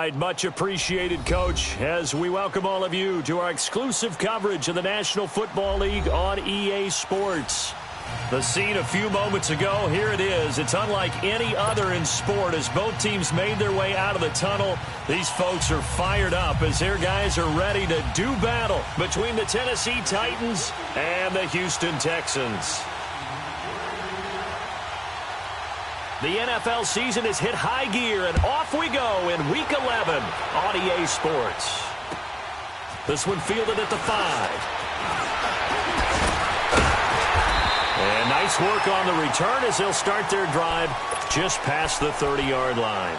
right, much appreciated, Coach, as we welcome all of you to our exclusive coverage of the National Football League on EA Sports. The scene a few moments ago, here it is. It's unlike any other in sport as both teams made their way out of the tunnel. These folks are fired up as their guys are ready to do battle between the Tennessee Titans and the Houston Texans. The NFL season has hit high gear, and off we go in Week 11 on EA Sports. This one fielded at the 5. And nice work on the return as they'll start their drive just past the 30-yard line.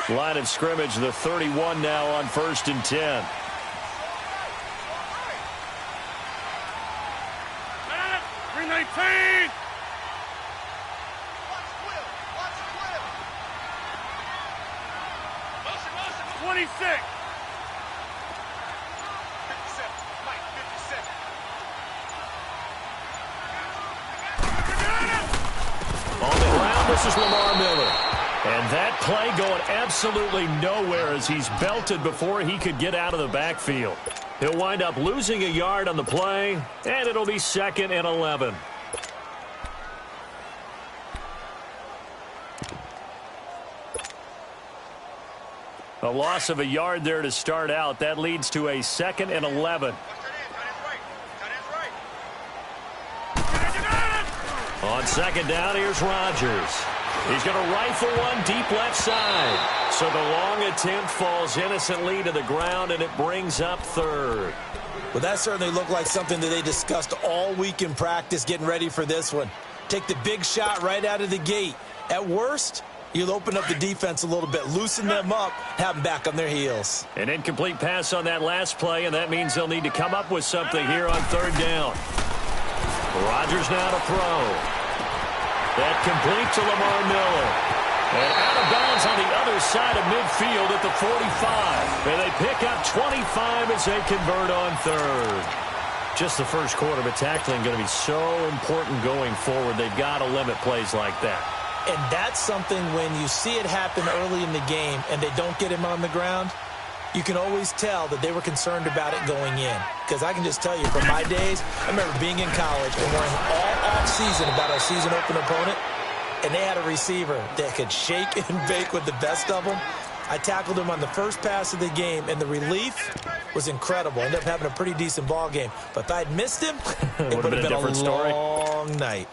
Line of scrimmage, the 31 now on 1st and 10. And that play going absolutely nowhere as he's belted before he could get out of the backfield. He'll wind up losing a yard on the play, and it'll be 2nd and 11. A loss of a yard there to start out. That leads to a 2nd and 11. On 2nd down, here's Rodgers. He's going to rifle one deep left side. So the long attempt falls innocently to the ground, and it brings up 3rd. Well, that certainly looked like something that they discussed all week in practice getting ready for this one. Take the big shot right out of the gate. At worst, you'll open up the defense a little bit, loosen them up, have them back on their heels. An incomplete pass on that last play, and that means they'll need to come up with something here on 3rd down. Rodgers now to throw. That complete to Lamar Miller. And out of bounds on the other side of midfield at the 45. And they pick up 25 as they convert on 3rd. Just the first quarter, but tackling going to be so important going forward. They've got to limit plays like that. And that's something when you see it happen early in the game and they don't get him on the ground, you can always tell that they were concerned about it going in. Because I can just tell you, from my days, I remember being in college and worrying all off-season about our season opener opponent, and they had a receiver that could shake and bake with the best of them. I tackled him on the first pass of the game, and the relief was incredible. I ended up having a pretty decent ball game. But if I'd missed him, it would have been a long night.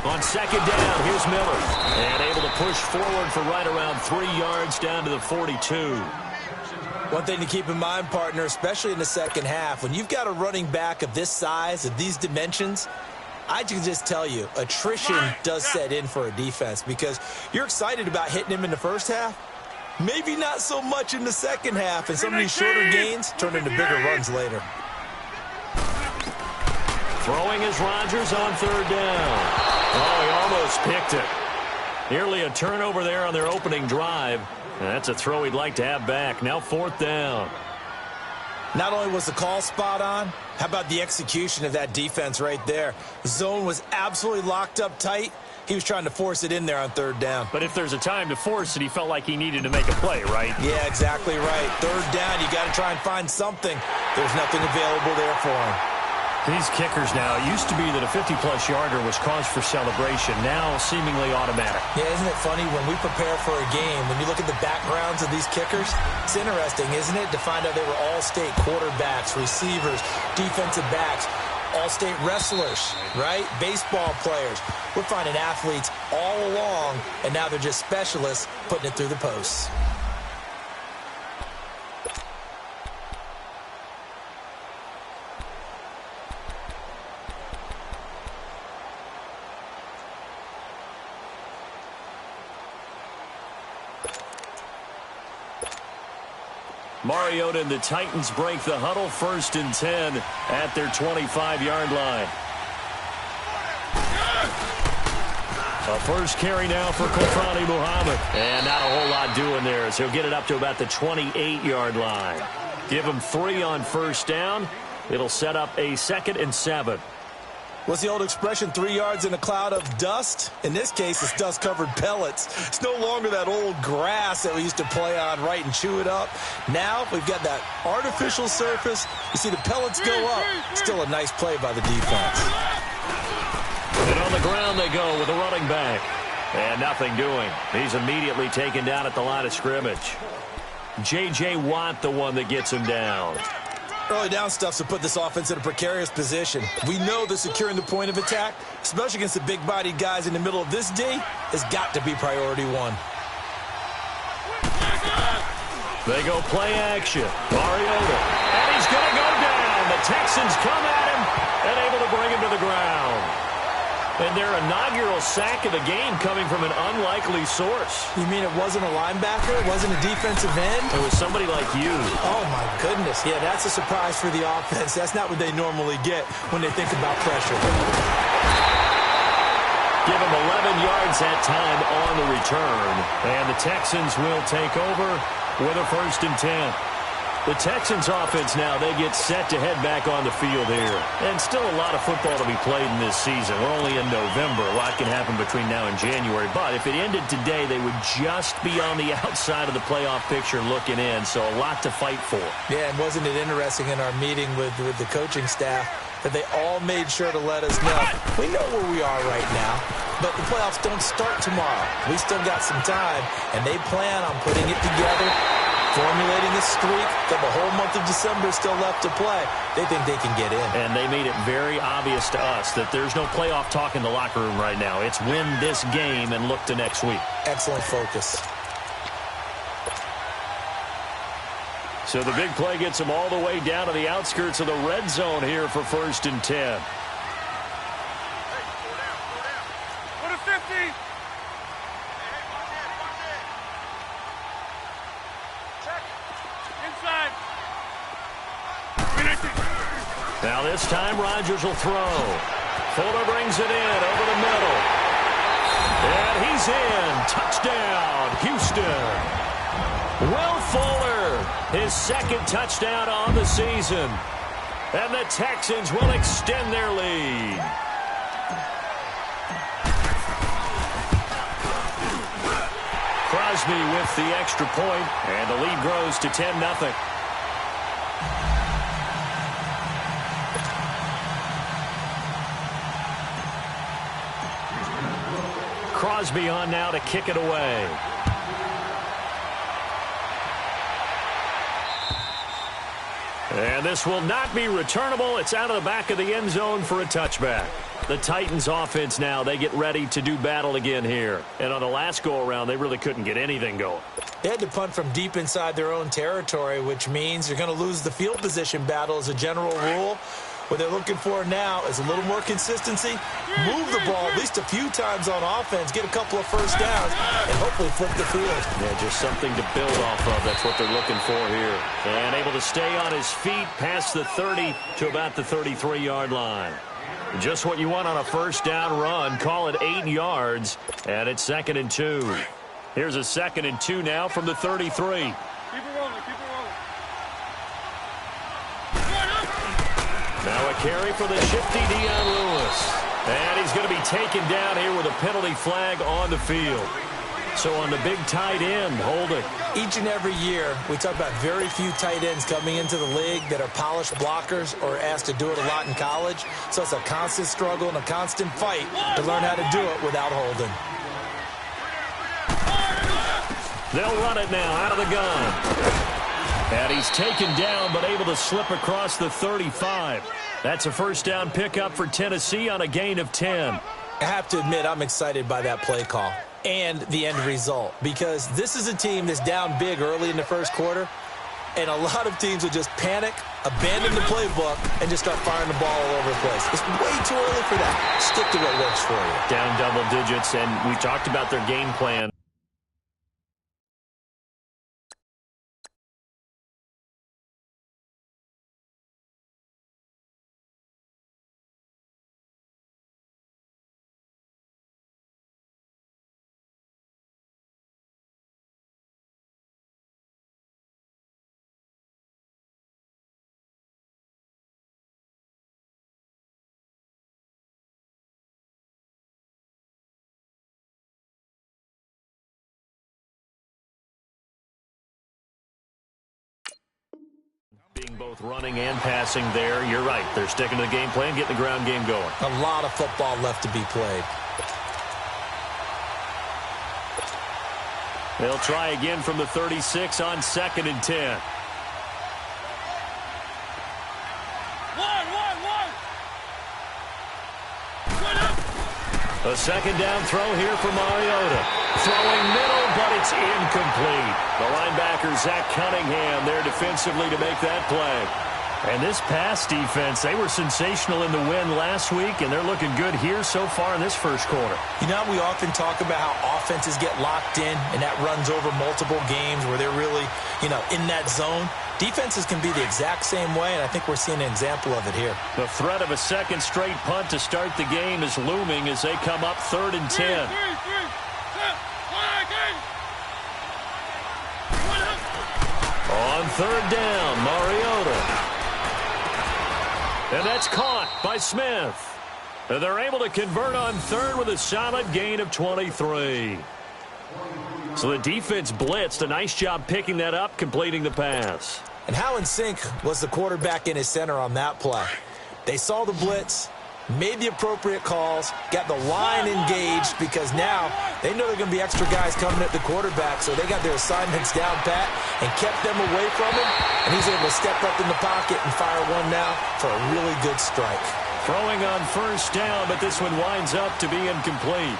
On 2nd down, here's Miller. And able to push forward for right around 3 yards down to the 42. One thing to keep in mind, partner, especially in the second half, when you've got a running back of this size, of these dimensions, I can just tell you, attrition does set in for a defense because you're excited about hitting him in the first half. Maybe not so much in the second half, and some of these shorter gains turn into bigger runs later. Throwing is Rodgers on 3rd down. Oh, he almost picked it. Nearly a turnover there on their opening drive. That's a throw he'd like to have back. Now 4th down. Not only was the call spot on, how about the execution of that defense right there? The zone was absolutely locked up tight. He was trying to force it in there on 3rd down. But if there's a time to force it, he felt like he needed to make a play, right? Yeah, exactly right. 3rd down, you got to try and find something. There's nothing available there for him. These kickers now, it used to be that a 50-plus yarder was cause for celebration. Now, seemingly automatic. Yeah, isn't it funny when we prepare for a game, when you look at the backgrounds of these kickers, it's interesting, isn't it, to find out they were all-state quarterbacks, receivers, defensive backs, all-state wrestlers, right? Baseball players. We're finding athletes all along, and now they're just specialists putting it through the posts. Mariota and the Titans break the huddle, 1st and 10 at their 25-yard line. A first carry now for Kofrani Muhammad. And not a whole lot doing there, as he'll get it up to about the 28-yard line. Give him 3 on 1st down. It'll set up a 2nd and 7. What's the old expression, 3 yards in a cloud of dust? In this case, it's dust-covered pellets. It's no longer that old grass that we used to play on, right, and chew it up. Now we've got that artificial surface. You see the pellets go up. Still a nice play by the defense. And on the ground they go with a running back. And nothing doing. He's immediately taken down at the line of scrimmage. J.J. Watt, the one that gets him down. Early down stuff's to put this offense in a precarious position. We know that securing the point of attack, especially against the big-bodied guys in the middle of this D, has got to be priority 1. They go play action. Mariota. And he's going to go down. The Texans come at him and able to bring him to the ground. And their inaugural sack of the game coming from an unlikely source. You mean it wasn't a linebacker? It wasn't a defensive end? It was somebody like you. Oh, my goodness. Yeah, that's a surprise for the offense. That's not what they normally get when they think about pressure. Give him 11 yards that time on the return. And the Texans will take over with a 1st and 10. The Texans offense now, they get set to head back on the field here. And still a lot of football to be played in this season. We're only in November. A lot can happen between now and January. But if it ended today, they would just be on the outside of the playoff picture looking in. So a lot to fight for. Yeah, and wasn't it interesting in our meeting with the coaching staff that they all made sure to let us know, we know where we are right now, but the playoffs don't start tomorrow. We still got some time, and they plan on putting it together, formulating a streak. Got the whole month of December still left to play. They think they can get in. And they made it very obvious to us that there's no playoff talk in the locker room right now. It's win this game and look to next week. Excellent focus. So the big play gets them all the way down to the outskirts of the red zone here for 1st and 10. Go to 50. Now this time Rodgers will throw. Fuller brings it in over the middle. And he's in. Touchdown, Houston. Will Fuller, his 2nd touchdown on the season. And the Texans will extend their lead. Crosby with the extra point, and the lead grows to 10-0. Crosby on now to kick it away. And this will not be returnable. It's out of the back of the end zone for a touchback. The Titans offense now, they get ready to do battle again here. And on the last go-around, they really couldn't get anything going. They had to punt from deep inside their own territory, which means you're going to lose the field position battle as a general rule. What they're looking for now is a little more consistency, move the ball at least a few times on offense, get a couple of first downs, and hopefully flip the field. Yeah, just something to build off of. That's what they're looking for here. And able to stay on his feet past the 30 to about the 33-yard line. Just what you want on a first down run. Call it 8 yards, and it's 2nd and 2. Here's a 2nd and 2 now from the 33. Keep it rolling, keep it rolling. Now a carry for the shifty Dion Lewis. And he's going to be taken down here with a penalty flag on the field. So on the big tight end, holding. Each and every year, we talk about very few tight ends coming into the league that are polished blockers or asked to do it a lot in college. So it's a constant struggle and a constant fight to learn how to do it without holding. They'll run it now out of the gun. And he's taken down but able to slip across the 35. That's a first down pickup for Tennessee on a gain of 10. I have to admit, I'm excited by that play call and the end result, because this is a team that's down big early in the first quarter, and a lot of teams will just panic, abandon the playbook, and just start firing the ball all over the place. It's way too early for that. Stick to what works for you. Down double digits, and we talked about their game plan. Both running and passing there. You're right. They're sticking to the game plan, getting the ground game going. A lot of football left to be played. They'll try again from the 36 on 2nd and 10. A second down throw here for Mariota. Throwing middle, but it's incomplete. The linebacker, Zach Cunningham, there defensively to make that play. And this pass defense, they were sensational in the win last week, and they're looking good here so far in this first quarter. You know, we often talk about how offenses get locked in, and that runs over multiple games where they're really, in that zone. Defenses can be the exact same way, and I think we're seeing an example of it here. The threat of a second straight punt to start the game is looming as they come up 3rd and 10. On 3rd down, Mariota. And that's caught by Smith. And they're able to convert on 3rd with a solid gain of 23. So the defense blitzed. A nice job picking that up, completing the pass. And how in sync was the quarterback in his center on that play? They saw the blitz, made the appropriate calls, got the line engaged because now they know they're going to be extra guys coming at the quarterback, so they got their assignments down pat and kept them away from him, and he's able to step up in the pocket and fire one now for a really good strike. Throwing on 1st down, but this one winds up to be incomplete.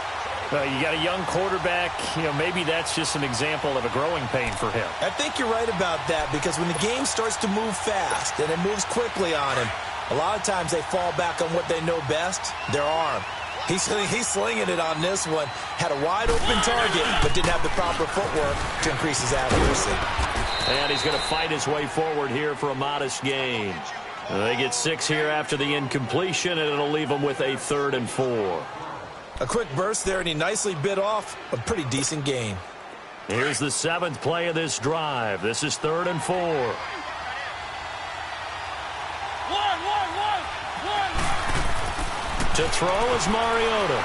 You got a young quarterback, maybe that's just an example of a growing pain for him. I think you're right about that because when the game starts to move fast and it moves quickly on him, a lot of times they fall back on what they know best, their arm. He's slinging it on this one. Had a wide open target, but didn't have the proper footwork to increase his accuracy. And he's going to fight his way forward here for a modest gain. They get 6 here after the incompletion, and it'll leave them with a 3rd and 4. A quick burst there, and he nicely bit off a pretty decent gain. Here's the 7th play of this drive. This is 3rd and 4. To throw is Mariota.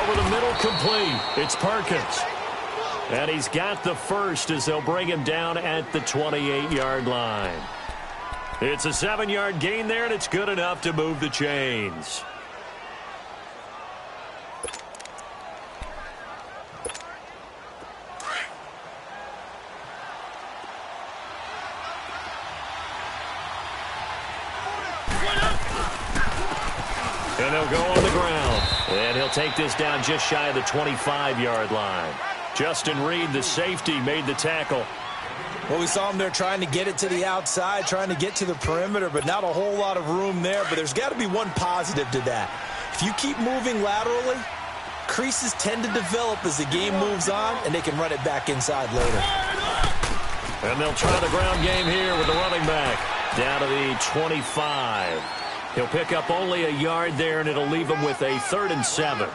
Over the middle, complete. It's Perkins. And he's got the first as they'll bring him down at the 28-yard line. It's a 7-yard gain there, and it's good enough to move the chains. And they'll go on the ground. And he'll take this down just shy of the 25-yard line. Justin Reed, the safety, made the tackle. Well, we saw him there trying to get it to the outside, trying to get to the perimeter, but not a whole lot of room there. But there's got to be one positive to that. If you keep moving laterally, creases tend to develop as the game moves on, and they can run it back inside later. And they'll try the ground game here with the running back. Down to the 25. He'll pick up only a yard there, and it'll leave him with a 3rd and 7.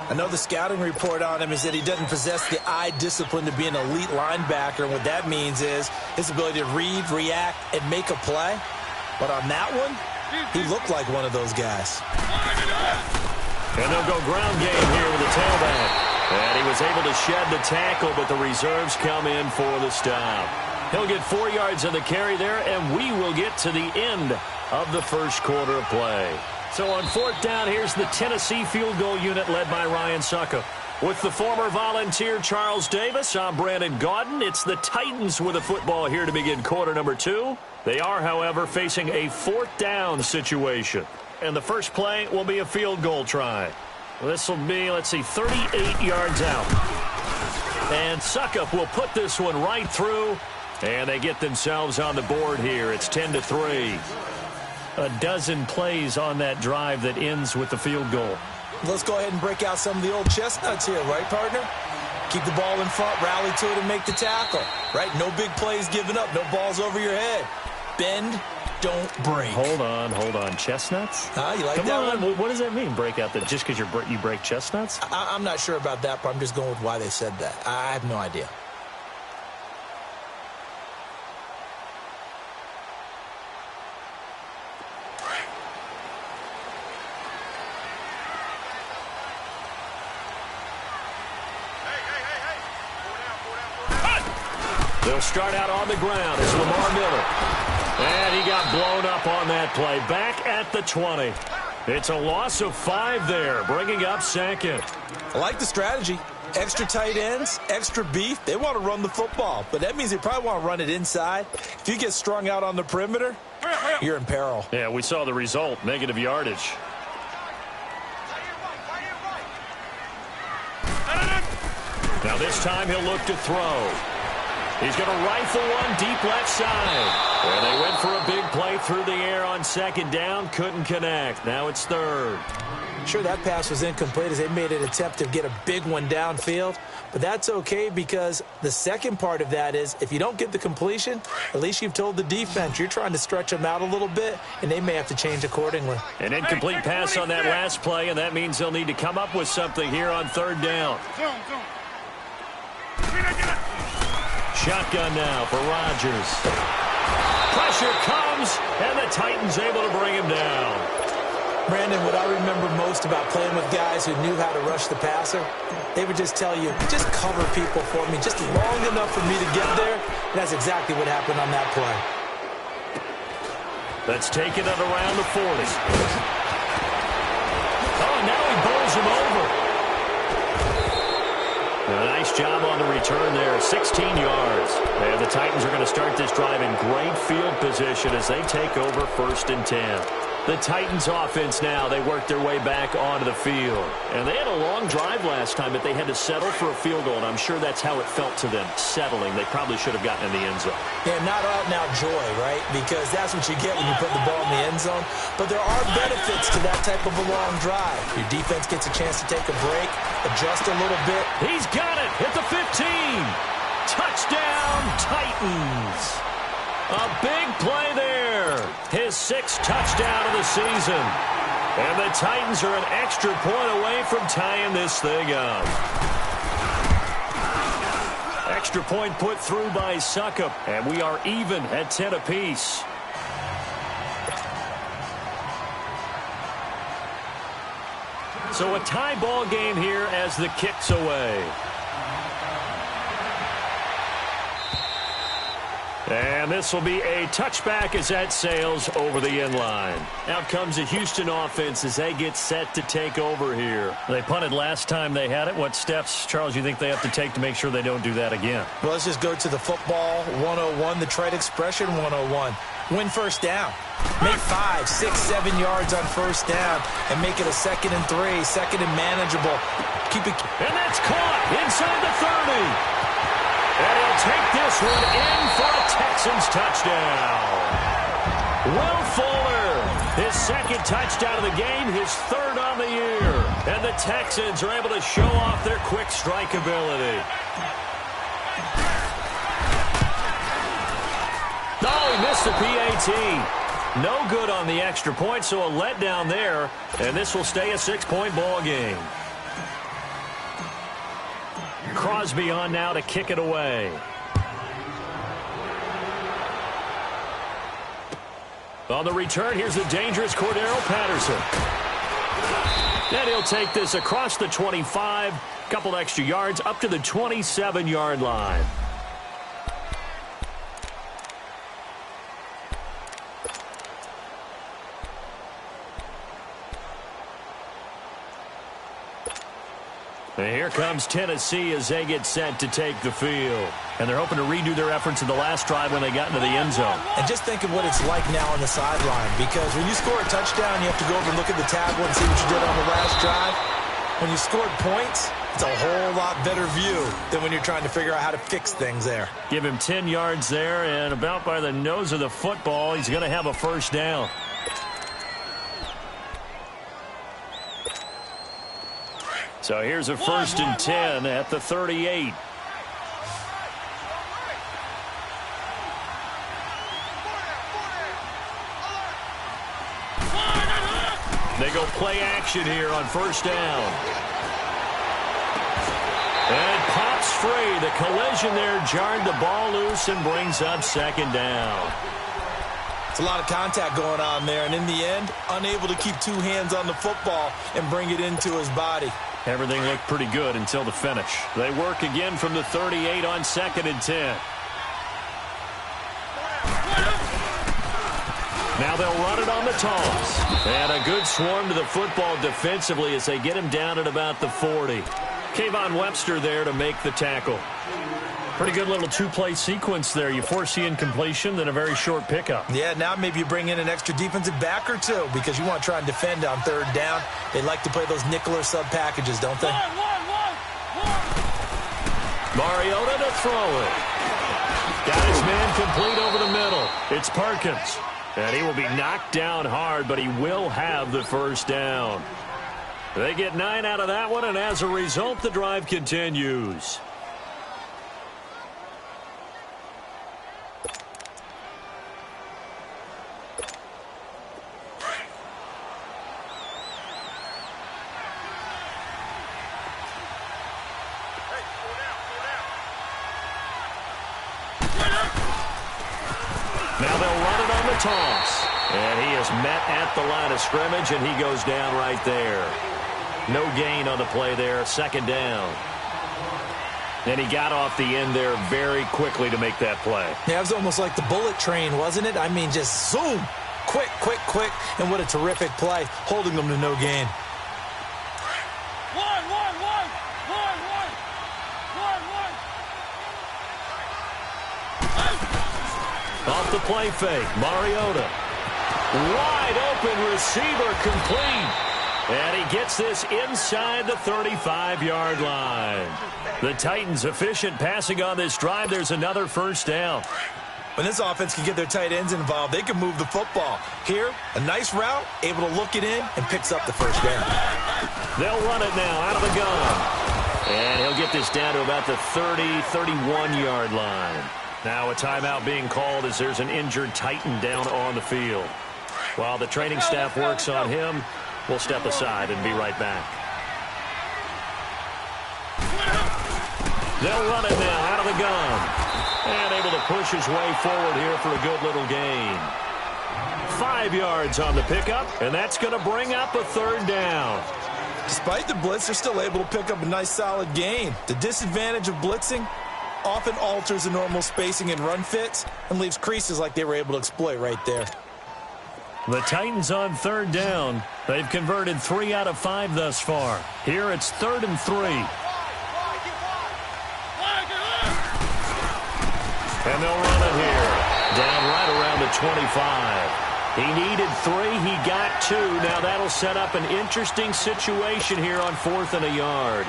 I know the scouting report on him is that he doesn't possess the eye discipline to be an elite linebacker. And what that means is his ability to read, react, and make a play. But on that one, he looked like one of those guys. And they'll go ground game here with the tailback. And he was able to shed the tackle, but the reserves come in for the stop. He'll get 4 yards on the carry there, and we will get to the end of the first quarter of play. So on 4th down, here's the Tennessee field goal unit led by Ryan Suckup. With the former Volunteer Charles Davis, I'm Brandon Gaudin. It's the Titans with a football here to begin quarter number 2. They are, however, facing a 4th down situation. And the first play will be a field goal try. This will be, 38 yards out. And Suckup will put this one right through. And they get themselves on the board here. It's 10-3. A dozen plays on that drive that ends with the field goal. Let's go ahead and break out some of the old chestnuts here, right, partner? Keep the ball in front, rally to it, and make the tackle, right? No big plays given up, no balls over your head. Bend, don't break. Hold on. Chestnuts? You like Come that on. one? What does that mean, break out? That just because you break chestnuts? I'm not sure about that, but I'm just going with why they said that. I have no idea. They'll start out on the ground. It's Lamar Miller. And he got blown up on that play. Back at the 20. It's a loss of 5 there, bringing up second. I like the strategy. Extra tight ends, extra beef. They want to run the football, but that means they probably want to run it inside. If you get strung out on the perimeter, you're in peril. Yeah, we saw the result, negative yardage. Now this time he'll look to throw. He's going to rifle one deep left side. And they went for a big play through the air on second down. Couldn't connect. Now it's third. Sure, that pass was incomplete as they made an attempt to get a big one downfield. But that's okay because the second part of that is if you don't get the completion, at least you've told the defense you're trying to stretch them out a little bit, and they may have to change accordingly. An incomplete pass on that last play, and that means they'll need to come up with something here on third down. Shotgun now for Rodgers. Pressure comes, and the Titans able to bring him down. Brandon, what I remember most about playing with guys who knew how to rush the passer, they would just tell you, just cover people for me, just long enough for me to get there. And that's exactly what happened on that play. Let's take it at around the 40. Oh, now he bowls him over. A nice job on the return there, 16 yards. And the Titans are going to start this drive in great field position as they take over 1st and 10. The Titans offense now, they work their way back onto the field. And they had a long drive last time, but they had to settle for a field goal, and I'm sure that's how it felt to them, settling. They probably should have gotten in the end zone. Yeah, not out and out joy, right? Because that's what you get when you put the ball in the end zone. But there are benefits to that type of a long drive. Your defense gets a chance to take a break, adjust a little bit. He's got it at the 15. Touchdown, Titans. A big play there. His 6th touchdown of the season. And the Titans are an extra point away from tying this thing up. Extra point put through by Suckup. And we are even at 10 apiece. So a tie ball game here as the kick's away. And this will be a touchback as that sails over the end line. Out comes the Houston offense as they get set to take over here. They punted last time they had it. What steps, Charles, you think they have to take to make sure they don't do that again? Well, let's just go to the football 101, the trade expression 101. Win first down. Make 5, 6, 7 yards on first down and make it a 2nd and 3, 2nd and manageable. Keep it. And that's caught inside the 30. And he'll take this one in for a Texans touchdown. Will Fuller, his 2nd touchdown of the game, his 3rd on the year. And the Texans are able to show off their quick strike ability. Oh, he missed the PAT. No good on the extra point, so a letdown there. And this will stay a 6-point ball game. Crosby on now to kick it away. On the return, here's the dangerous Cordero Patterson. And he'll take this across the 25, couple extra yards, up to the 27-yard line. And here comes Tennessee as they get set to take the field. And they're hoping to redo their efforts in the last drive when they got into the end zone. And just think of what it's like now on the sideline. Because when you score a touchdown, you have to go over and look at the tablet and see what you did on the last drive. When you scored points, it's a whole lot better view than when you're trying to figure out how to fix things there. Give him 10 yards there, and about by the nose of the football, he's going to have a first down. So here's a 1st and 10 at the 38. They go play action here on 1st down. And it pops free. The collision there jarred the ball loose and brings up 2nd down. It's a lot of contact going on there, and in the end, unable to keep 2 hands on the football and bring it into his body. Everything looked pretty good until the finish. They work again from the 38 on 2nd and 10. Now they'll run it on the toss. And a good swarm to the football defensively as they get him down at about the 40. Kayvon Webster there to make the tackle. Pretty good little two-play sequence there. You force the incompletion, then a very short pickup. Yeah, now maybe you bring in an extra defensive back or two because you want to try and defend on third down. They like to play those nickel or sub packages, don't they? Mariota to throw it. Got his man complete over the middle. It's Perkins. And he will be knocked down hard, but he will have the first down. They get 9 out of that one, and as a result, the drive continues. Now they'll run it on the toss. And he is met at the line of scrimmage, and he goes down right there. No gain on the play there, second down. And he got off the end there very quickly to make that play. Yeah, it was almost like the bullet train, wasn't it? I mean, just zoom. Quick, quick, quick. And what a terrific play, holding them to no gain. Off the play fake, Mariota. Wide open receiver complete. And he gets this inside the 35-yard line. The Titans efficient passing on this drive. There's another first down. When this offense can get their tight ends involved, they can move the football. Here, a nice route, able to look it in, and picks up the first down. They'll run it now out of the gun. And he'll get this down to about the 30, 31-yard line. Now a timeout being called as there's an injured Titan down on the field. While the training staff works on him, we'll step aside and be right back. They'll run it now out of the gun. And able to push his way forward here for a good little gain. 5 yards on the pickup, and that's going to bring up a third down. Despite the blitz, they're still able to pick up a nice solid gain. The disadvantage of blitzing often alters the normal spacing and run fits and leaves creases like they were able to exploit right there. The Titans on third down. They've converted 3 out of 5 thus far. Here it's 3rd and 3. And they'll run it here. Down right around the 25. He needed 3. He got 2. Now that'll set up an interesting situation here on 4th and a yard.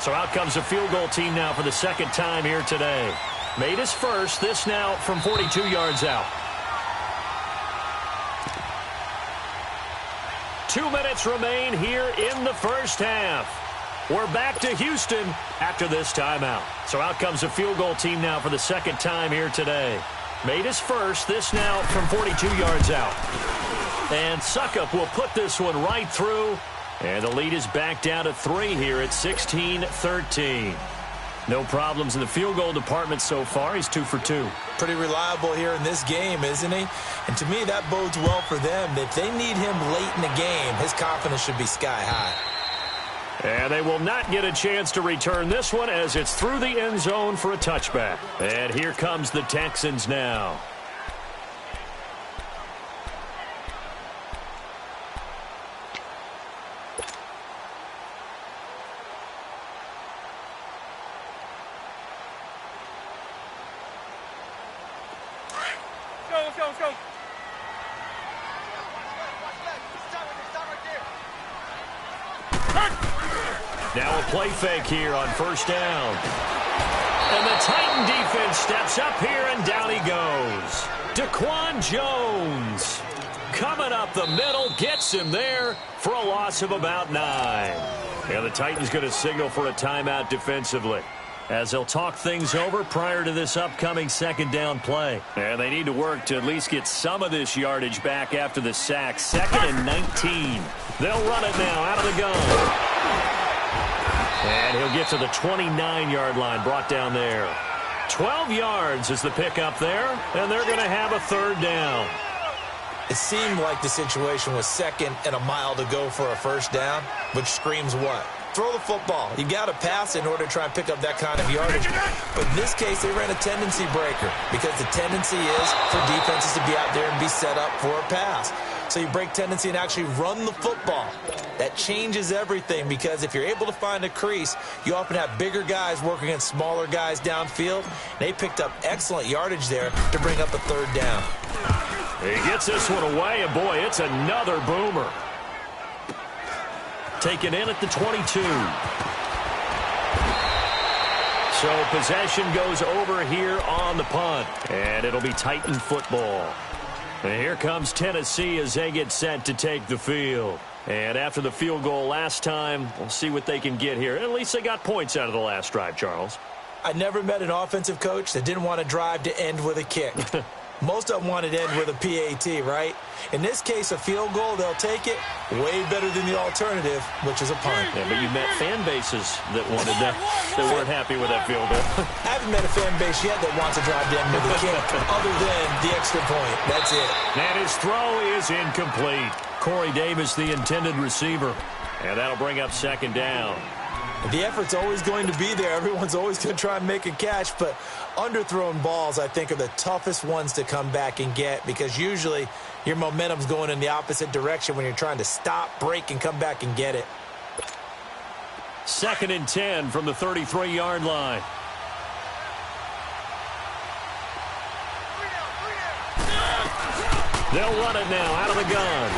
So out comes the field goal team now for the second time here today. Made his first. This now from 42 yards out. 2 minutes remain here in the first half. We're back to Houston after this timeout. So out comes the field goal team now for the second time here today. Made his first. This now from 42 yards out. And Suckup will put this one right through. And the lead is back down to 3 here at 16-13. No problems in the field goal department so far. He's 2 for 2. Pretty reliable here in this game, isn't he? And to me, that bodes well for them. If they need him late in the game, his confidence should be sky high. And they will not get a chance to return this one as it's through the end zone for a touchback. And here comes the Texans now. Let's go. Now a play fake here on first down. And the Titan defense steps up here, and down he goes. Daquan Jones coming up the middle, gets him there for a loss of about 9. And the Titans going to signal for a timeout defensively, as they'll talk things over prior to this upcoming second down play. And they need to work to at least get some of this yardage back after the sack. 2nd and 19. They'll run it now out of the gun. And he'll get to the 29-yard line, brought down there. 12 yards is the pickup there, and they're going to have a third down. It seemed like the situation was 2nd and a mile to go for a first down, which screams what? throw the football. You got to pass in order to try and pick up that kind of yardage. But in this case, they ran a tendency breaker because the tendency is for defenses to be out there and be set up for a pass. So you break tendency and actually run the football. That changes everything because if you're able to find a crease, you often have bigger guys working against smaller guys downfield. They picked up excellent yardage there to bring up a third down. He gets this one away, and boy, it's another boomer. Taken in at the 22. So possession goes over here on the punt, and it'll be Titan football. And here comes Tennessee as they get set to take the field. And after the field goal last time, we'll see what they can get here. At least they got points out of the last drive, Charles. I never met an offensive coach that didn't want to drive to end with a kick. Most of them wanted to end with a PAT, right? In this case, a field goal, they'll take it way better than the alternative, which is a punt. Yeah, but you met fan bases that wanted that, that weren't happy with that field goal. I haven't met a fan base yet that wants to drive to end with a kick, other than the extra point. That's it. And his throw is incomplete. Corey Davis, the intended receiver. And that'll bring up second down. The effort's always going to be there. Everyone's always going to try and make a catch, but underthrown balls, I think, are the toughest ones to come back and get because usually your momentum's going in the opposite direction when you're trying to stop, break, and come back and get it. 2nd and 10 from the 33-yard line. They'll run it now out of the gun.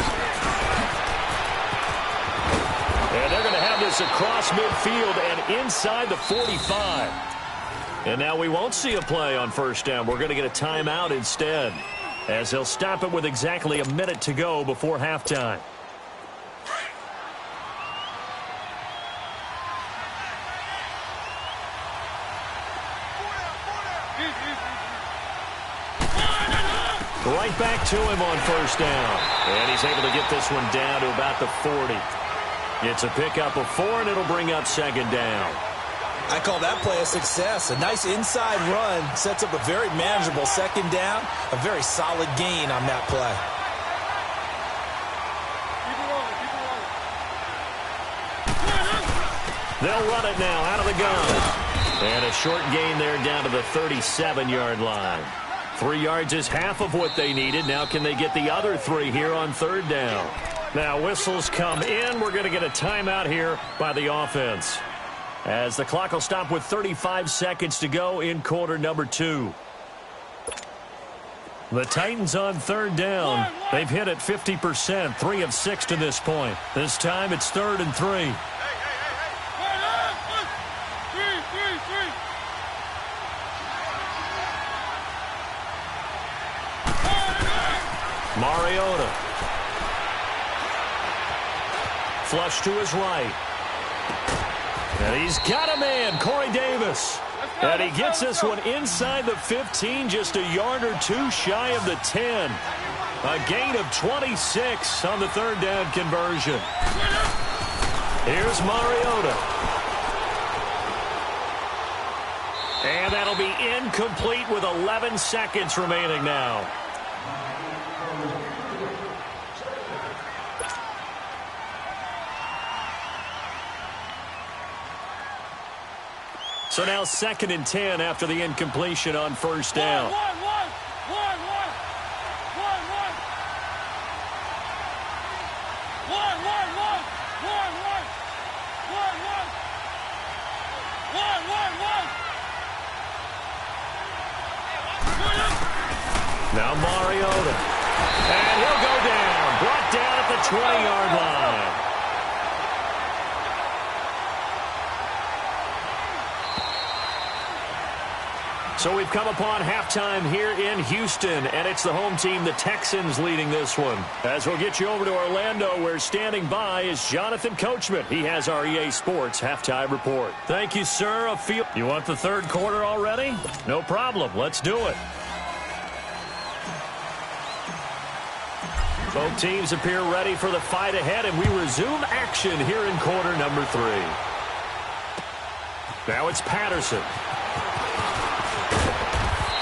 And they're going to have this across midfield and inside the 45. And now we won't see a play on first down. We're going to get a timeout instead, as they'll stop it with exactly a minute to go before halftime. Right back to him on first down. And he's able to get this one down to about the 40. It's a pickup of 4, and it'll bring up second down. I call that play a success. A nice inside run sets up a very manageable second down. A very solid gain on that play. They'll run it now out of the gun. And a short gain there down to the 37-yard line. 3 yards is half of what they needed. Now can they get the other 3 here on third down? Now whistles come in. We're going to get a timeout here by the offense, as the clock will stop with 35 seconds to go in quarter number 2. The Titans on third down. They've hit it 50%, 3 of 6 to this point. This time it's 3rd and 3. Mariota. Flush to his right. And he's got a man, Corey Davis. And he gets this one inside the 15, just a yard or 2 shy of the 10. A gain of 26 on the third down conversion. Here's Mariota. And that'll be incomplete with 11 seconds remaining now. So now 2nd and 10 after the incompletion on first down. Now Mariota. And he'll go down. Brought down at the 20-yard line. So we've come upon halftime here in Houston, and it's the home team, the Texans, leading this one. As we'll get you over to Orlando, where standing by is Jonathan Coachman. He has our EA Sports halftime report. Thank you, sir. You want the third quarter already? No problem. Let's do it. Both teams appear ready for the fight ahead, and we resume action here in quarter number 3. Now it's Patterson.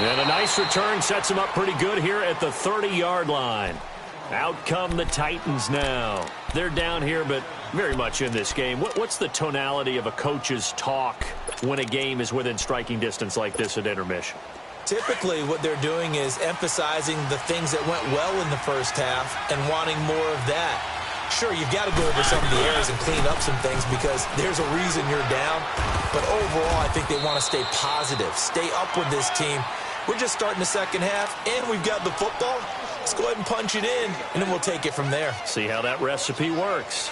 And a nice return sets him up pretty good here at the 30-yard line. Out come the Titans now. They're down here, but very much in this game. What's the tonality of a coach's talk when a game is within striking distance like this at intermission? Typically, what they're doing is emphasizing the things that went well in the first half and wanting more of that. Sure, you've got to go over some of the errors and clean up some things because there's a reason you're down. But overall, I think they want to stay positive, stay up with this team. We're just starting the second half, and we've got the football. Let's go ahead and punch it in, and then we'll take it from there. See how that recipe works.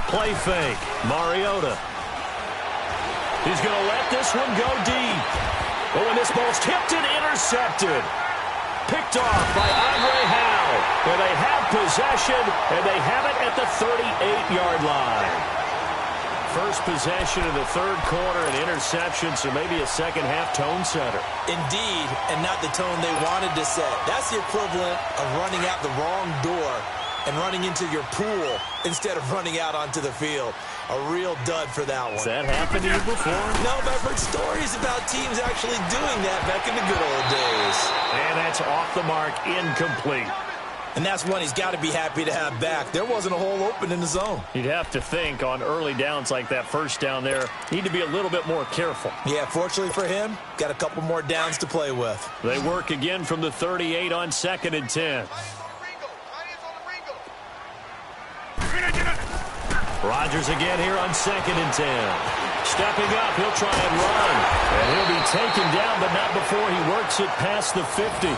Play fake. Mariota. He's going to let this one go deep. But when this ball's tipped and intercepted. Picked off by Andre Howe. And they have possession, and they have it at the 38-yard line. First possession of the third quarter, an interception, so maybe a second-half tone setter. Indeed, and not the tone they wanted to set. That's the equivalent of running out the wrong door and running into your pool instead of running out onto the field. A real dud for that one. Has that happened to you before? No, but I've heard stories about teams actually doing that back in the good old days. And that's off the mark, incomplete. And that's one he's got to be happy to have back. There wasn't a hole open in the zone. You'd have to think on early downs like that first down there, need to be a little bit more careful. Yeah, fortunately for him, got a couple more downs to play with. They work again from the 38 on 2nd and 10. Rodgers again here on 2nd and 10. Stepping up, he'll try and run. And he'll be taken down, but not before he works it past the 50.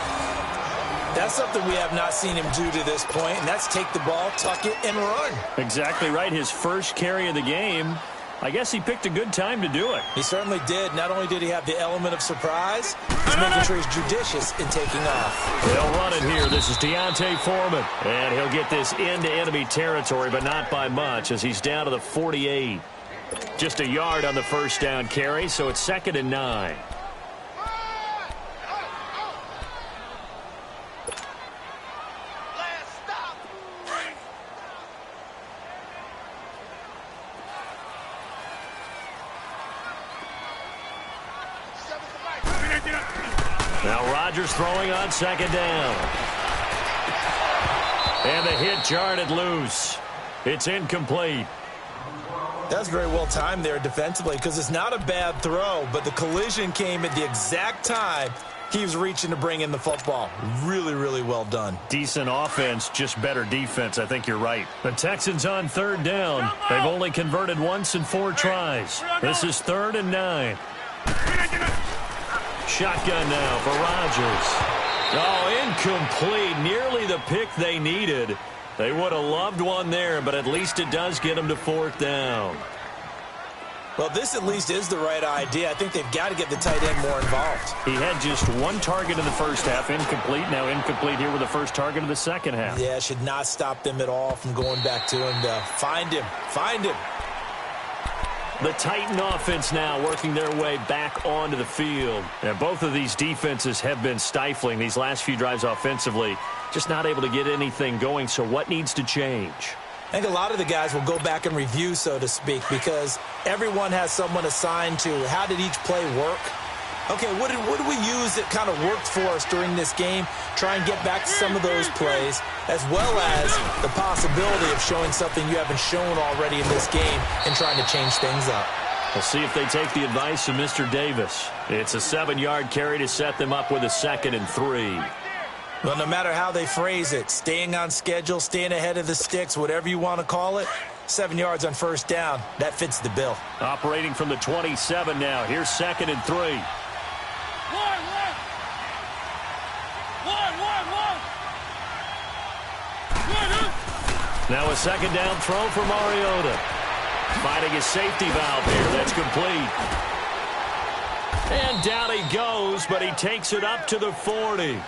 That's something we have not seen him do to this point, and that's take the ball, tuck it, and run. Exactly right. His first carry of the game. I guess he picked a good time to do it. He certainly did. Not only did he have the element of surprise, he's making sure he's judicious in taking off. They'll run it here. This is Deontay Foreman. And he'll get this into enemy territory, but not by much as he's down to the 48. Just a yard on the first down carry, so it's 2nd and 9. Now Rodgers throwing on 2nd down. And the hit jarred loose. It's incomplete. That's very well timed there defensively because it's not a bad throw, but the collision came at the exact time he was reaching to bring in the football. Really, really well done. Decent offense, just better defense. I think you're right. The Texans on 3rd down. They've only converted once in 4 tries. This is 3rd and 9. Shotgun now for Rodgers. Oh, incomplete. Nearly the pick they needed. They would have loved one there, but at least it does get them to 4th down. Well, this at least is the right idea. I think they've got to get the tight end more involved. He had just 1 target in the first half, incomplete. Now incomplete here with the first target of the second half. Yeah, should not stop them at all from going back to him to find him. Find him. The Titan offense now working their way back onto the field. And both of these defenses have been stifling these last few drives offensively. Just not able to get anything going, so what needs to change? I think a lot of the guys will go back and review, so to speak, because everyone has someone assigned to how did each play work. Okay, what did we use that kind of worked for us during this game? Try and get back to some of those plays, as well as the possibility of showing something you haven't shown already in this game and trying to change things up. We'll see if they take the advice of Mr. Davis. It's a 7-yard carry to set them up with a 2nd and 3. Well, no matter how they phrase it, staying on schedule, staying ahead of the sticks, whatever you want to call it, 7 yards on first down, that fits the bill. Operating from the 27 now. Here's 2nd and 3. Now a 2nd down throw for Mariota. Finding his safety valve here. That's complete. And down he goes, but he takes it up to the 40.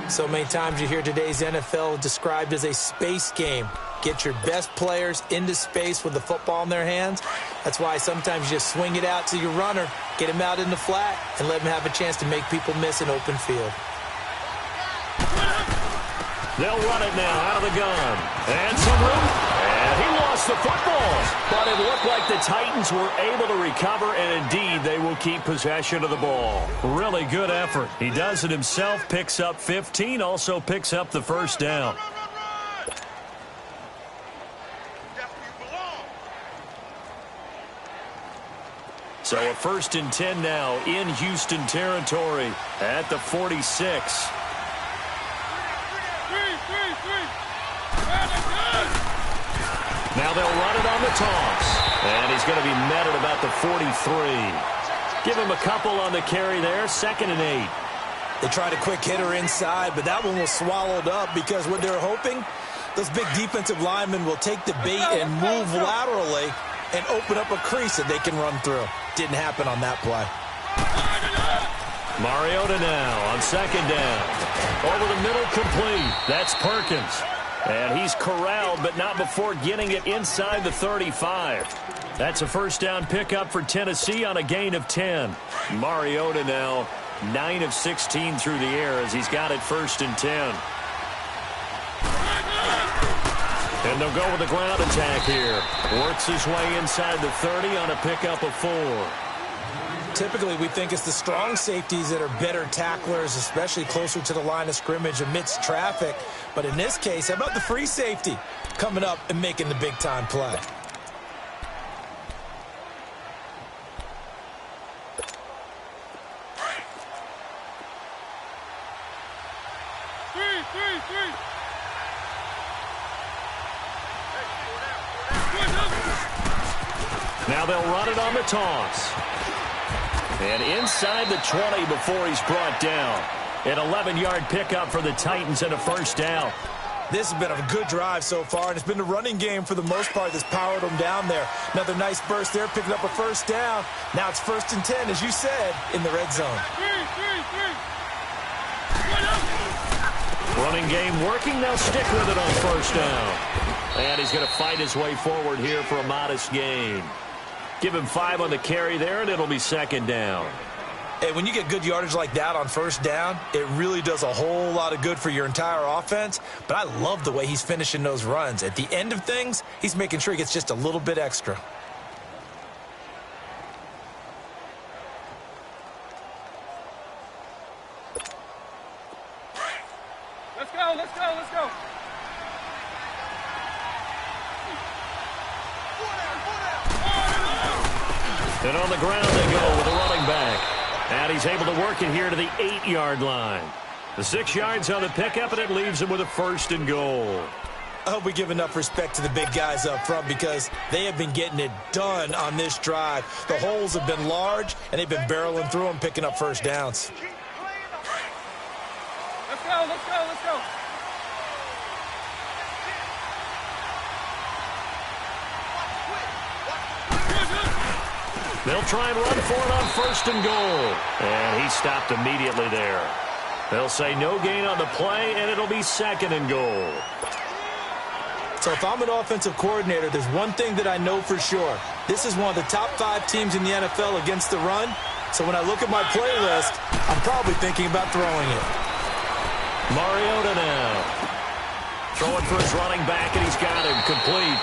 So many times you hear today's NFL described as a space game. Get your best players into space with the football in their hands. That's why sometimes you just swing it out to your runner, get him out in the flat, and let him have a chance to make people miss an open field. They'll run it now out of the gun. And some room. And he lost the football. But it looked like the Titans were able to recover, and indeed they will keep possession of the ball. Really good effort. He does it himself, picks up 15, also picks up the first down. So a 1st and 10 now in Houston territory at the 46. Now they'll run it on the toss. And he's going to be met at about the 43. Give him a couple on the carry there. 2nd and 8. They tried a quick hitter inside, but that one was swallowed up because what they're hoping, those big defensive linemen will take the bait and move laterally and open up a crease that they can run through. Didn't happen on that play. Mariota now on 2nd down. Over the middle, complete. That's Perkins. And he's corralled, but not before getting it inside the 35. That's a 1st down pickup for Tennessee on a gain of 10. Mariota now 9 of 16 through the air as he's got it 1st and 10. And they'll go with the ground attack here. Works his way inside the 30 on a pickup of 4. Typically, we think it's the strong safeties that are better tacklers, especially closer to the line of scrimmage amidst traffic. But in this case, how about the free safety coming up and making the big-time play? Now they'll run it on the toss. And inside the 20 before he's brought down. An 11-yard pickup for the Titans and a 1st down. This has been a good drive so far, and it's been the running game for the most part that's powered them down there. Another nice burst there, picking up a 1st down. Now it's 1st and 10, as you said, in the red zone. Running game working. They'll stick with it on 1st down. And he's going to fight his way forward here for a modest gain. Give him 5 on the carry there, and it'll be 2nd down. Hey, when you get good yardage like that on 1st down, it really does a whole lot of good for your entire offense. But I love the way he's finishing those runs. At the end of things, he's making sure he gets just a little bit extra. Let's go, let's go, let's go. And on the ground they go with a running back. And he's able to work it here to the 8-yard line. The 6 yards on the pickup, and it leaves him with a 1st and goal. I hope we give enough respect to the big guys up front because they have been getting it done on this drive. The holes have been large, and they've been barreling through them, picking up 1st downs. Let's go, let's go, let's go. They'll try and run for it on 1st and goal. And he stopped immediately there. They'll say no gain on the play, and it'll be 2nd and goal. So if I'm an offensive coordinator, there's one thing that I know for sure. This is one of the top 5 teams in the NFL against the run. So when I look at my playlist, I'm probably thinking about throwing it. Mariota now. Throwing for his running back, and he's got him complete.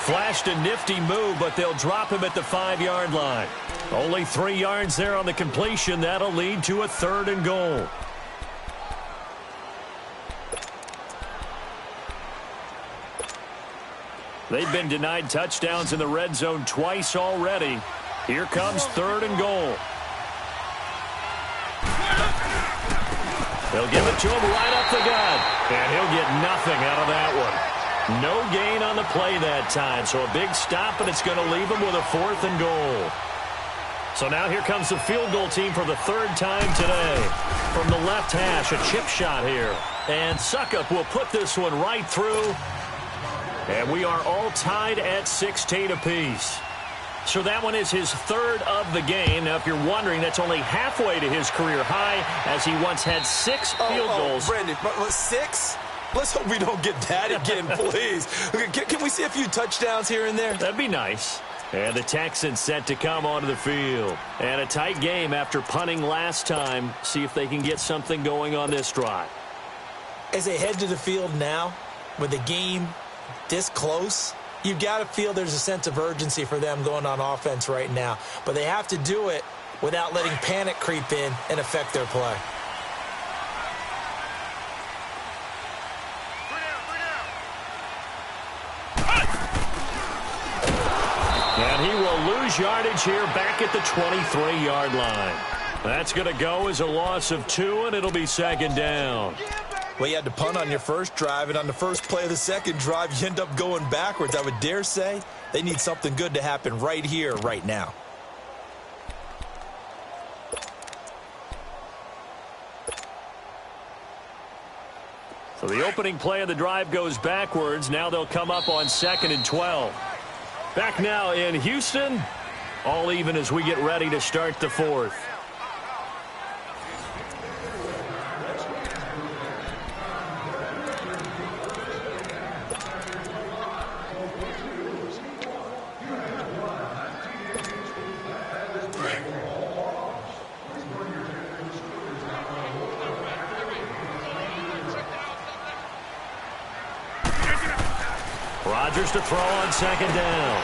Flashed a nifty move, but they'll drop him at the 5-yard line. Only 3 yards there on the completion. That'll lead to a 3rd and goal. They've been denied touchdowns in the red zone twice already. Here comes 3rd and goal. They'll give it to him right up the gut. And he'll get nothing out of that one. No gain on the play that time. So a big stop, and it's going to leave him with a 4th and goal. So now here comes the field goal team for the 3rd time today. From the left hash, a chip shot here. And Suckup will put this one right through. And we are all tied at 16 apiece. So that one is his third of the game. Now, if you're wondering, that's only halfway to his career high, as he once had 6 field goals. Brandon, 6? Let's hope we don't get that again, please. Can we see a few touchdowns here and there? That'd be nice. And the Texans set to come onto the field. And a tight game after punting last time. See if they can get something going on this drive. As they head to the field now, with the game this close, you've got to feel there's a sense of urgency for them going on offense right now. But they have to do it without letting panic creep in and affect their play. And he will lose yardage here back at the 23-yard line. That's going to go as a loss of 2, and it'll be second down. Well, you had to punt on your first drive, and on the first play of the second drive, you end up going backwards. I would dare say they need something good to happen right here, right now. So the opening play of the drive goes backwards. Now they'll come up on 2nd and 12. Back now in Houston, all even as we get ready to start the 4th. Rodgers to throw on 2nd down.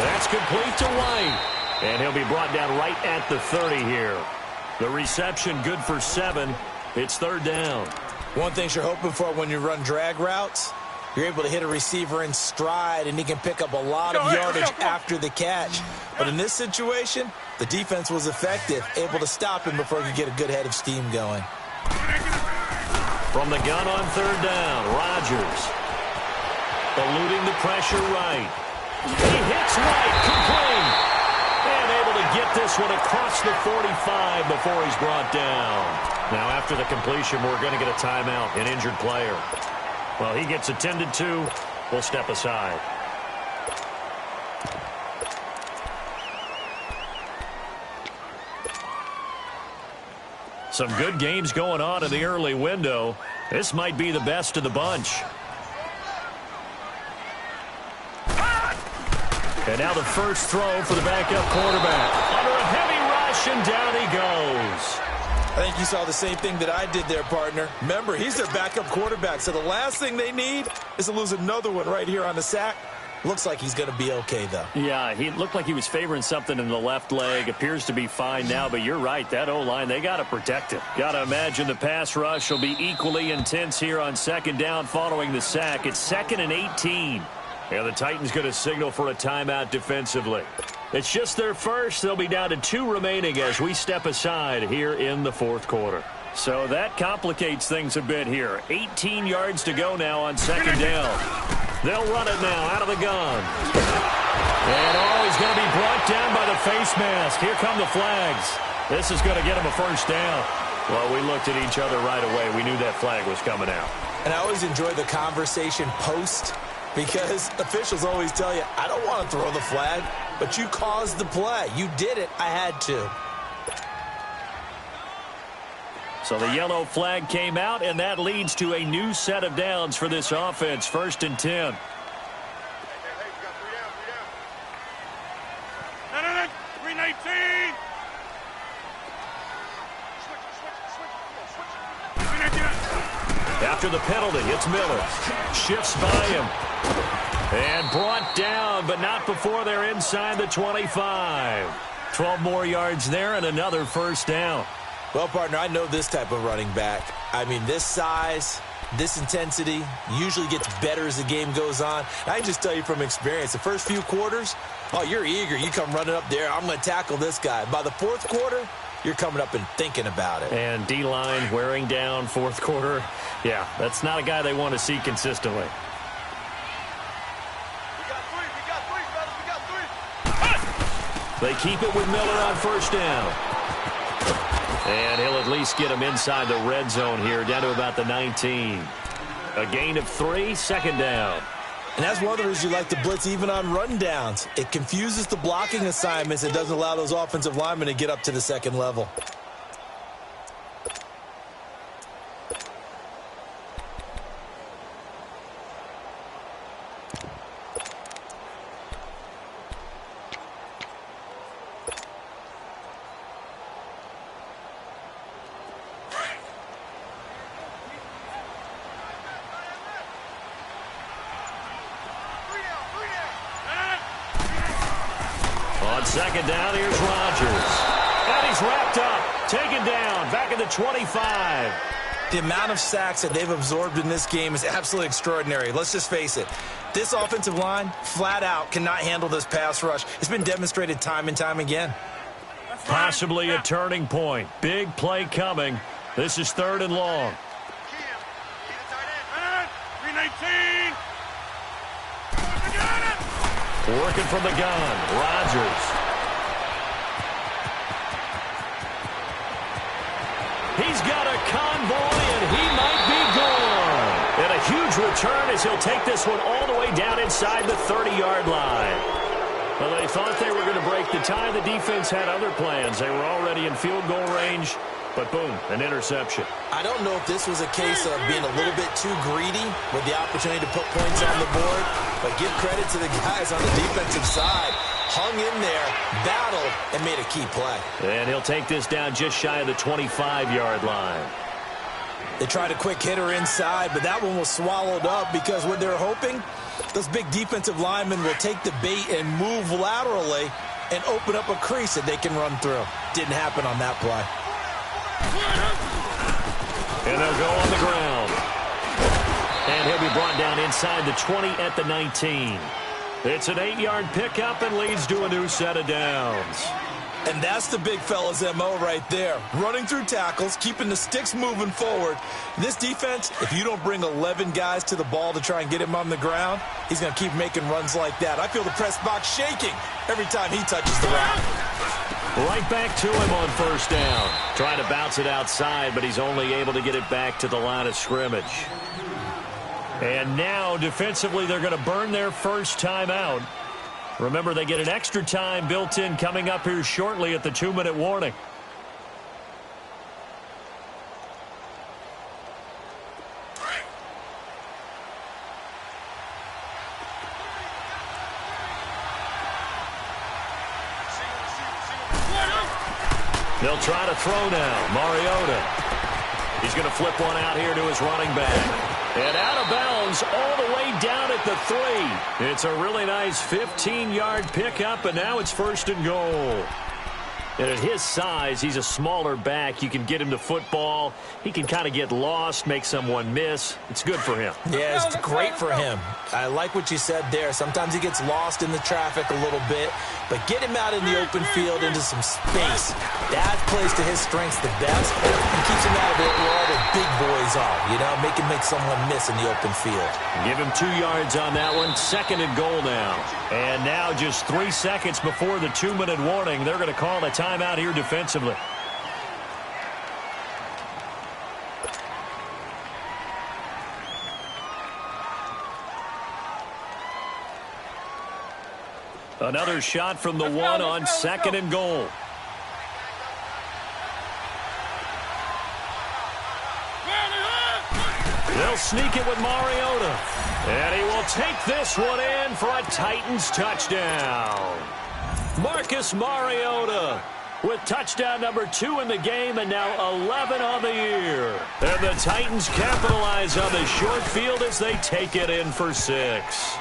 That's complete to White. And he'll be brought down right at the 30 here. The reception good for 7. It's 3rd down. One thing you're hoping for when you run drag routes, you're able to hit a receiver in stride, and he can pick up a lot of yardage after the catch. But in this situation, the defense was effective, able to stop him before he could get a good head of steam going. From the gun on 3rd down, Rodgers. Eluding the pressure right. He hits White, complete. And able to get this one across the 45 before he's brought down. Now after the completion, we're going to get a timeout, an injured player. Well, he gets attended to. We'll step aside. Some good games going on in the early window. This might be the best of the bunch. And now the first throw for the backup quarterback. Under a heavy rush, and down he goes. I think you saw the same thing that I did there, partner. Remember, he's their backup quarterback, so the last thing they need is to lose another one right here on the sack. Looks like he's going to be okay, though. Yeah, he looked like he was favoring something in the left leg. Appears to be fine now, but you're right. That O-line, they got to protect him. Got to imagine the pass rush will be equally intense here on 2nd down following the sack. It's 2nd and 18. And the Titans going to signal for a timeout defensively. It's just their first. They'll be down to 2 remaining as we step aside here in the 4th quarter. So that complicates things a bit here. 18 yards to go now on 2nd down. They'll run it now out of the gun. And he's going to be brought down by the face mask. Here come the flags. This is going to get him a first down. Well, we looked at each other right away. We knew that flag was coming out. And I always enjoy the conversation post, because officials always tell you, I don't want to throw the flag, but you caused the play. You did it. I had to. So the yellow flag came out, and that leads to a new set of downs for this offense. 1st and 10. No, 319. After the penalty, it's Miller. Shifts by him. And brought down, but not before they're inside the 25. 12 more yards there and another first down. Well, partner, I know this type of running back. I mean, this size, this intensity usually gets better as the game goes on. I can just tell you from experience, the first few quarters, oh, you're eager. You come running up there, I'm going to tackle this guy. By the 4th quarter, you're coming up and thinking about it. And D-line wearing down 4th quarter. Yeah, that's not a guy they want to see consistently. They keep it with Miller on 1st down. And he'll at least get him inside the red zone here, down to about the 19. A gain of 3, 2nd down. And that's one of the reasons you like to blitz even on rundowns. It confuses the blocking assignments and doesn't allow those offensive linemen to get up to the second level. On second down, here's Rodgers. And he's wrapped up. Taken down. Back at the 25. The amount of sacks that they've absorbed in this game is absolutely extraordinary. Let's just face it. This offensive line, flat out, cannot handle this pass rush. It's been demonstrated time and time again. Possibly a turning point. Big play coming. This is 3rd and long. 319. Working from the gun. Rodgers. He's got a convoy, and he might be gone. And a huge return as he'll take this one all the way down inside the 30-yard line. Well, they thought they were going to break the tie. The defense had other plans. They were already in field goal range, but boom, an interception. I don't know if this was a case of being a little bit too greedy with the opportunity to put points on the board, but give credit to the guys on the defensive side. Hung in there, battled, and made a key play. And he'll take this down just shy of the 25-yard line. They tried a quick hitter inside, but that one was swallowed up because what they're hoping, those big defensive linemen will take the bait and move laterally and open up a crease that they can run through. Didn't happen on that play. And they'll go on the ground. And he'll be brought down inside the 20 at the 19. It's an 8-yard pickup and leads to a new set of downs. And that's the big fella's MO right there. Running through tackles, keeping the sticks moving forward. This defense, if you don't bring 11 guys to the ball to try and get him on the ground, he's going to keep making runs like that. I feel the press box shaking every time he touches the ground. Right back to him on 1st down. Trying to bounce it outside, but he's only able to get it back to the line of scrimmage. And now, defensively, they're going to burn their first timeout. Remember, they get an extra time built in coming up here shortly at the 2-minute warning. They'll try to throw now. Mariota. He's going to flip one out here to his running back. And out of bounds all the way down at the 3. It's a really nice 15-yard pickup, and now it's 1st and goal. And at his size, he's a smaller back. You can get him to football. He can kind of get lost, make someone miss. It's good for him. Yeah, it's great for him. I like what you said there. Sometimes he gets lost in the traffic a little bit, but get him out in the open field into some space. That plays to his strengths the best and keeps him out of it where all the big boys are, you know, make someone miss in the open field. Give him 2 yards on that one. 2nd and goal now. And now just 3 seconds before the 2-minute warning, they're going to call a timeout here defensively. Another shot from the 1 on 2nd and goal. They'll sneak it with Mariota. And he will take this one in for a Titans touchdown. Marcus Mariota with touchdown number 2 in the game and now 11 on the year. And the Titans capitalize on the short field as they take it in for 6.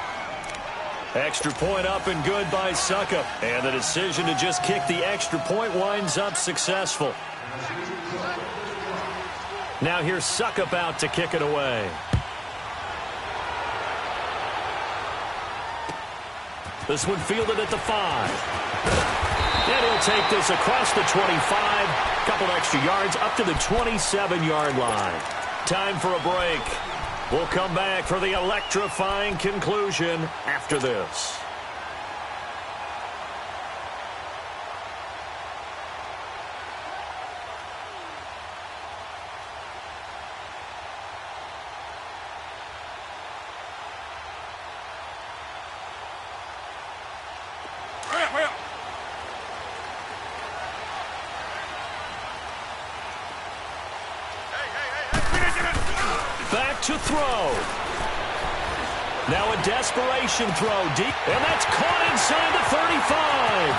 Extra point up and good by Suckup. And the decision to just kick the extra point winds up successful. Now here's Suckup out to kick it away. This one fielded at the 5. And he'll take this across the 25. Couple extra yards up to the 27-yard line. Time for a break. We'll come back for the electrifying conclusion after this. Back to throw. Now a desperation throw deep, and that's caught inside the 35.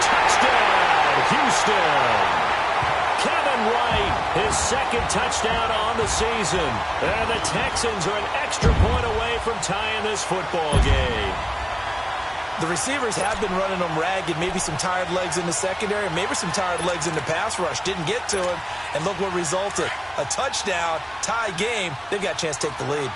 Touchdown, Houston. Kevin Wright, his second touchdown on the season. And the Texans are an extra point away from tying this football game. The receivers have been running them ragged, maybe some tired legs in the secondary, maybe some tired legs in the pass rush. Didn't get to him, and look what resulted. A touchdown, tie game. They've got a chance to take the lead.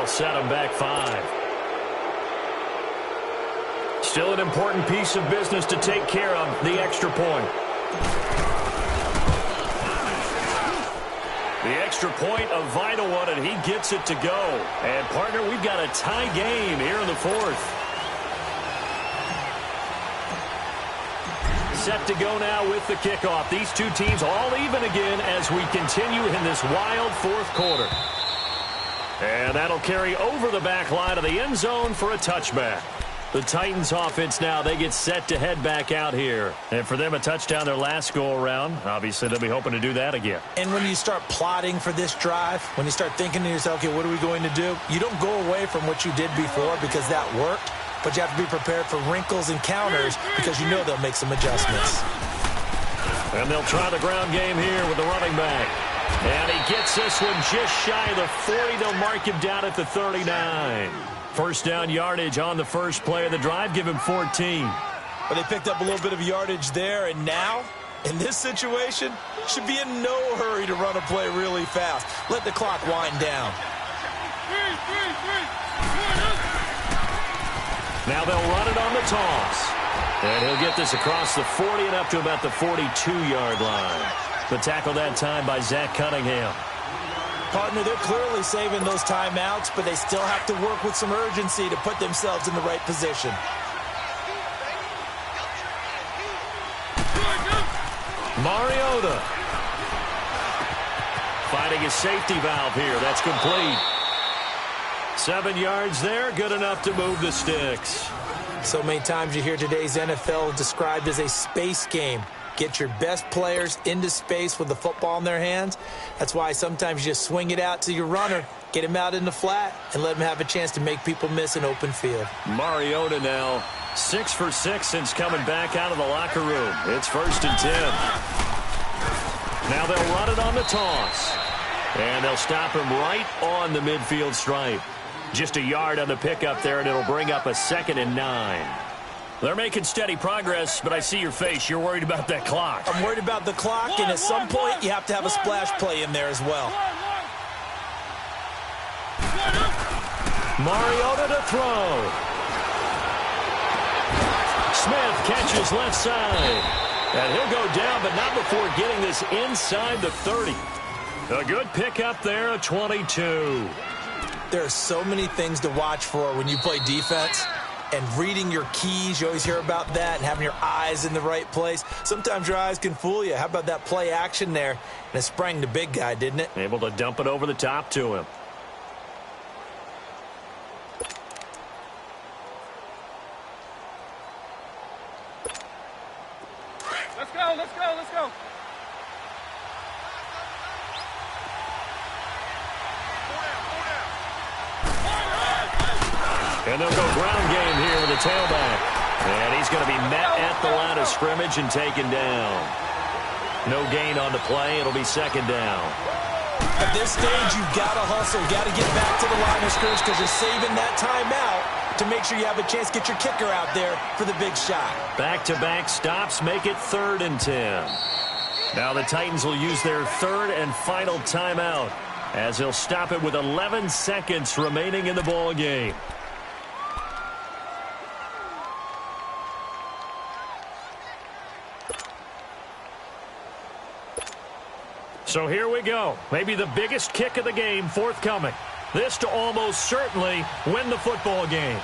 Set him back 5. Still an important piece of business to take care of, the extra point. The extra point, a vital one, and he gets it to go. And, partner, we've got a tie game here in the 4th. Set to go now with the kickoff. These two teams all even again as we continue in this wild 4th quarter. And that'll carry over the back line of the end zone for a touchback. The Titans offense now, they get set to head back out here. And for them, a touchdown their last go-around. Obviously, they'll be hoping to do that again. And when you start plotting for this drive, when you start thinking to yourself, okay, what are we going to do? You don't go away from what you did before because that worked, but you have to be prepared for wrinkles and counters because you know they'll make some adjustments. And they'll try the ground game here with the running back. And he gets this one just shy of the 40. They'll mark him down at the 39. First down yardage on the first play of the drive. Give him 14. But they picked up a little bit of yardage there. And now, in this situation, should be in no hurry to run a play really fast. Let the clock wind down. Now they'll run it on the toss. And he'll get this across the 40 and up to about the 42-yard line. The tackle that time by Zach Cunningham. Partner, they're clearly saving those timeouts, but they still have to work with some urgency to put themselves in the right position. Mariota. Finding a safety valve here. That's complete. 7 yards there. Good enough to move the sticks. So many times you hear today's NFL described as a space game. Get your best players into space with the football in their hands. That's why sometimes you just swing it out to your runner, get him out in the flat, and let him have a chance to make people miss an open field. Mariota now 6 for 6 since coming back out of the locker room. It's 1st and 10. Now they'll run it on the toss. And they'll stop him right on the midfield stripe. Just a yard on the pickup there, and it'll bring up a 2nd and 9. They're making steady progress, but I see your face. You're worried about that clock. I'm worried about the clock, and at some point, you have to have a splash play in there as well. Mariota to throw. Smith catches left side. And he'll go down, but not before getting this inside the 30. A good pickup there at 22. There are so many things to watch for when you play defense. And reading your keys, you always hear about that, and having your eyes in the right place. Sometimes your eyes can fool you. How about that play action there? And it sprang the big guy, didn't it? Able to dump it over the top to him. Let's go, let's go, let's go. And they'll go ground game here with the tailback. And he's going to be met at the line of scrimmage and taken down. No gain on the play. It'll be 2nd down. At this stage, you've got to hustle. Got to get back to the line of scrimmage because you're saving that timeout to make sure you have a chance to get your kicker out there for the big shot. Back-to-back stops make it 3rd and 10. Now the Titans will use their 3rd and final timeout as they'll stop it with 11 seconds remaining in the ball game. So here we go. Maybe the biggest kick of the game forthcoming. This to almost certainly win the football game.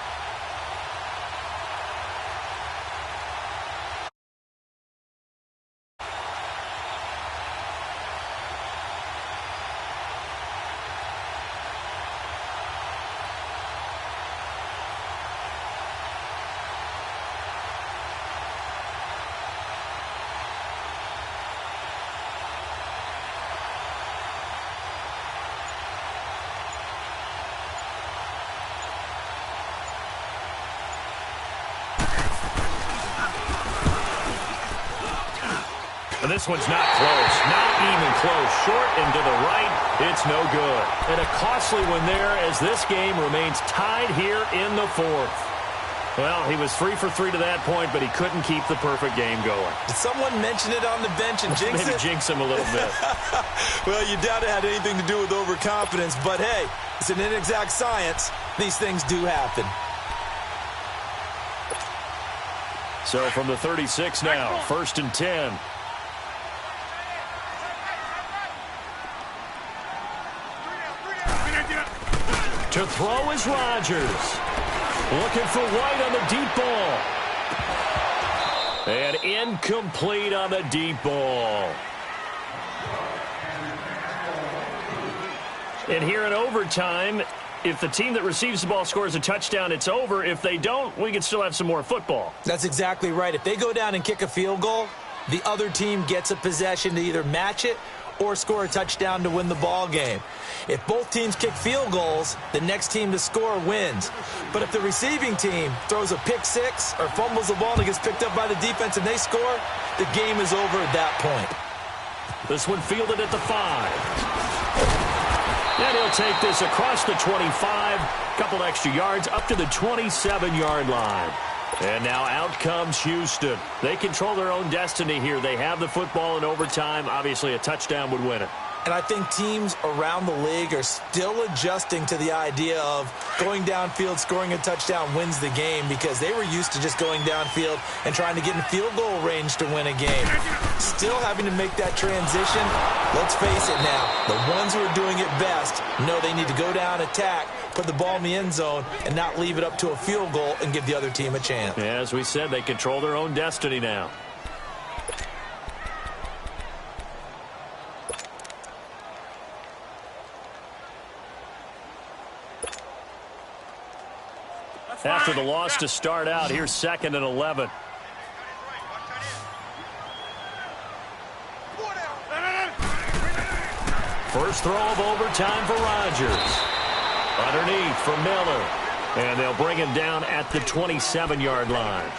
And this one's not close. Not even close. Short and to the right. It's no good. And a costly one there as this game remains tied here in the fourth. Well, he was 3 for 3 to that point, but he couldn't keep the perfect game going. Did someone mention it on the bench and jinx Maybe it? jinx him a little bit. Well, you doubt it had anything to do with overconfidence, but hey, it's an inexact science. These things do happen. So from the 36 now, 1st and 10. To throw is Rodgers. Looking for White on the deep ball. And incomplete on the deep ball. And here in overtime, if the team that receives the ball scores a touchdown, it's over. If they don't, we can still have some more football. That's exactly right. If they go down and kick a field goal, the other team gets a possession to either match it or score a touchdown to win the ball game. If both teams kick field goals, the next team to score wins. But if the receiving team throws a pick six or fumbles the ball and it gets picked up by the defense and they score, the game is over at that point. This one fielded at the 5. And he'll take this across the 25, couple extra yards up to the 27-yard line. And now out comes Houston. They control their own destiny here. They have the football in overtime. Obviously, a touchdown would win it. And I think teams around the league are still adjusting to the idea of going downfield, scoring a touchdown wins the game, because they were used to just going downfield and trying to get in field goal range to win a game. Still having to make that transition. Let's face it now, the ones who are doing it best know they need to go down, attack, put the ball in the end zone, and not leave it up to a field goal and give the other team a chance. Yeah, as we said, they control their own destiny now. After the loss to start out, here's 2nd and 11. First throw of overtime for Rodgers. Underneath for Miller. And they'll bring him down at the 27-yard line.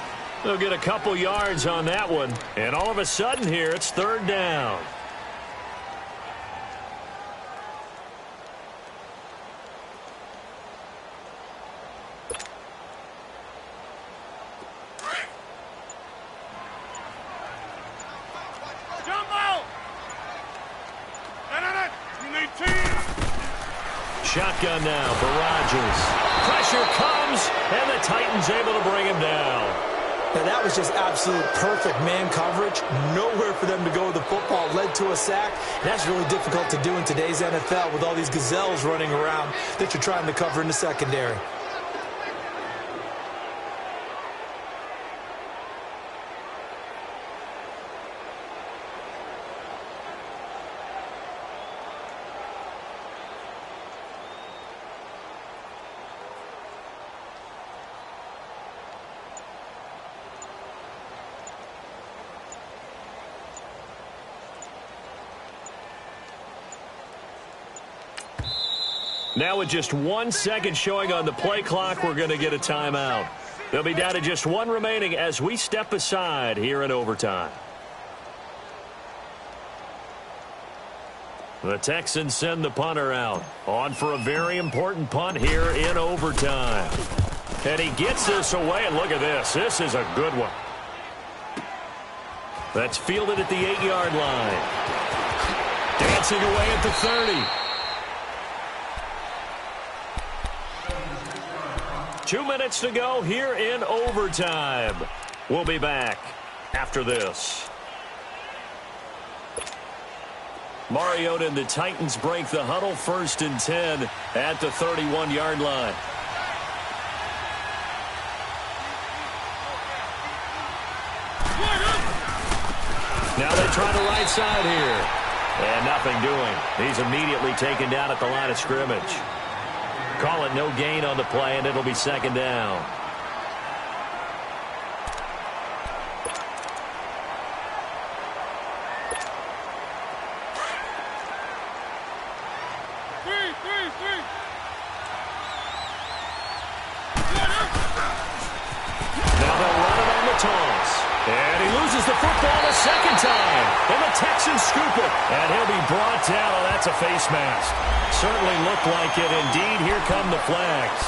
They'll get a couple yards on that one. And all of a sudden here, it's 3rd down. Shotgun now for Rodgers. Pressure comes, and the Titans able to bring him down. Now that was just absolute perfect man coverage. Nowhere for them to go with the football. Led to a sack. And that's really difficult to do in today's NFL with all these gazelles running around that you're trying to cover in the secondary. Now with just 1 second showing on the play clock, we're going to get a timeout. They'll be down to just 1 remaining as we step aside here in overtime. The Texans send the punter out. On for a very important punt here in overtime. And he gets this away, and look at this. This is a good one. That's fielded at the 8-yard line. Dancing away at the 30. 2 minutes to go here in overtime. We'll be back after this. Mariota and the Titans break the huddle, 1st and 10 at the 31-yard line. Now they try the right side here. And nothing doing. He's immediately taken down at the line of scrimmage. Call it no gain on the play, and it'll be 2nd down. Now they'll run it on the toss. And he loses the football a 2nd time. And the Texans scoop it. And he'll be brought down. Oh, that's a face mask. Certainly looked like it. Indeed, here come the flags.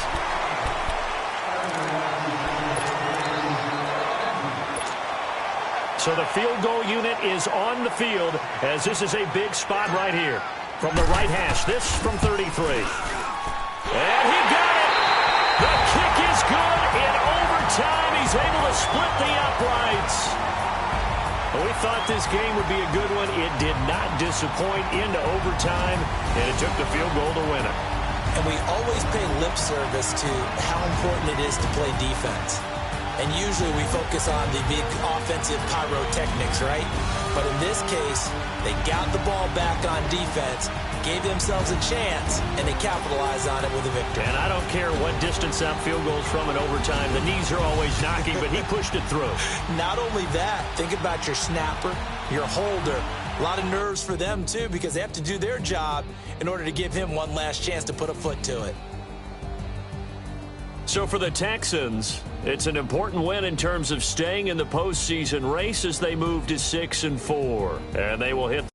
So the field goal unit is on the field as this is a big spot right here. From the right hash, this from 33. And he got it. The kick is good. In overtime, he's able to split the uprights. Well, we thought this game would be a good one. It did not disappoint into overtime, and it took the field goal to win it. And we always pay lip service to how important it is to play defense. And usually we focus on the big offensive pyrotechnics, right? But in this case, they got the ball back on defense, gave themselves a chance, and they capitalized on it with a victory. And I don't care what distance that field goal's from in overtime. The knees are always knocking, but he pushed it through. Not only that, think about your snapper, your holder. A lot of nerves for them, too, because they have to do their job in order to give him one last chance to put a foot to it. So for the Texans, it's an important win in terms of staying in the postseason race as they move to 6-4. And they will hit the